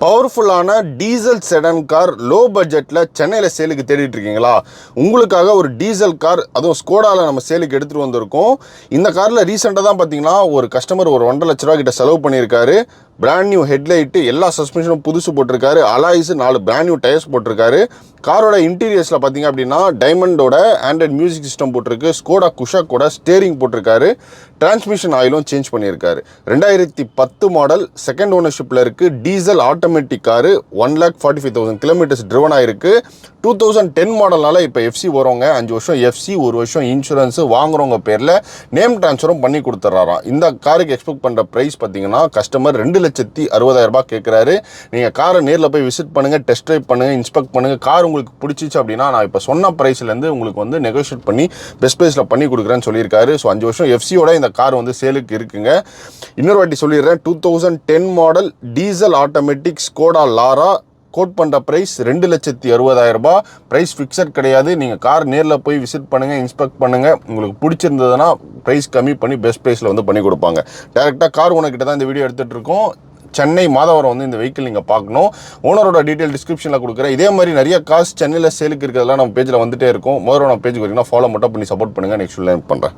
பவர்ஃபுல்லான diesel sedan car low பட்ஜெட்டில் சென்னையில் சேலுக்கு தேடிட்டு இருக்கீங்களா? உங்களுக்காக ஒரு டீசல் கார், அதுவும் ஸ்கோடாவில் நம்ம சேலுக்கு எடுத்துகிட்டு வந்திருக்கோம். இந்த காரில் ரீசெண்டாக தான் பார்த்தீங்கன்னா ஒரு கஸ்டமர் ஒரு 1.5 லட்ச ரூபா கிட்ட செலவு பண்ணியிருக்காரு. பிராண்ட் நியூ ஹெட்லைட்டு, எல்லா சஸ்பென்ஷனும் புதுசு போட்டிருக்காரு. அலாய்ஸு 4 பிராண்ட் நியூ டயர்ஸ் போட்டிருக்காரு. காரோட இன்டீரியர்ஸில் பார்த்தீங்க அப்படின்னா டைமண்டோட ஆண்ட்ராய்ட் மியூசிக் சிஸ்டம் போட்டிருக்கு. ஸ்கோடா குஷாக்கோட ஸ்டேரிங் போட்டிருக்காரு. டிரான்ஸ்மிஷன் ஆயிலும் சேஞ்ச் பண்ணியிருக்காரு. 2010 மாடல், செகண்ட் ஓனர்ஷிப்பில் இருக்குது. Diesel automatic car. 1,45,000 kilometres driven ஆயிருக்கு. 2010 மாடல்னால இப்போ எஃப்சி வரவங்க 5 வருஷம் எஃப்சி, 1 வருஷம் இன்சூரன்ஸு வாங்குறவங்க பேரில் நேம் ட்ரான்ஸ்ஃபரும் பண்ணி கொடுத்துட்றாராம். இந்த காருக்கு எக்ஸ்பெக்ட் பண்ணுற ப்ரைஸ் பார்த்தீங்கன்னா கஸ்டமர் 2,60,000 ரூபாய் கேட்குறாரு. நீங்கள் காரை நேரில் போய் விசிட் பண்ணுங்கள், டெஸ்ட் ட்ரைவ் பண்ணுங்கள், இன்ஸ்பெக்ட் பண்ணுங்கள். கார் உங்களுக்கு பிடிச்சிச்சு அப்படின்னா நான் இப்போ சொன்ன ப்ரைஸ்லேருந்து உங்களுக்கு வந்து நெகோஷியேட் பண்ணி பெஸ்ட் ப்ரைஸில் பண்ணி கொடுக்குறேன்னு சொல்லியிருக்காரு. ஸோ 5 வருஷம் எஃப்சியோட இந்த கார் வந்து சேலுக்கு இருக்குங்க. இன்னொரு வாட்டி சொல்லிடுறேன், 2010 model diesel automatic Skoda Laura. Quote பண்ணுற ப்ரைஸ் 2,60,000 ரூபாய். ப்ரைஸ் ஃபிக்ஸட் கிடையாது. நீங்கள் கார் நேரில் போய் விசிட் பண்ணுங்கள், இன்ஸ்பெக்ட் பண்ணுங்கள். உங்களுக்கு பிடிச்சிருந்ததுன்னா ப்ரைஸ் கம்மி பண்ணி பெஸ்ட் ப்ரைஸில் வந்து பண்ணி கொடுப்பாங்க. டேரெக்டாக கார் ஓனர்கிட்ட தான் இந்த வீடியோ எடுத்துகிட்டு இருக்கோம். சென்னை மாதவரம் வந்து இந்த வெஹிக்கிள் நீங்கள் பார்க்கணும். ஓனரோட டீட்டெயில் டிஸ்கிரிப்ஷனில் கொடுக்குறேன். இதே மாதிரி நிறைய கார்ஸ் சென்னையில் சேலுக்கு இருக்கிறதெல்லாம் நம்ம பேஜில் வந்துட்டே இருக்கும். முதல்ல நம்ம பேஜுக்கு வரீங்கன்னா ஃபாலோ மட்டும் பண்ணி சப்போர்ட் பண்ணுங்கள். நெக்ஸ்ட் லேர்ன் பண்ணுறேன்.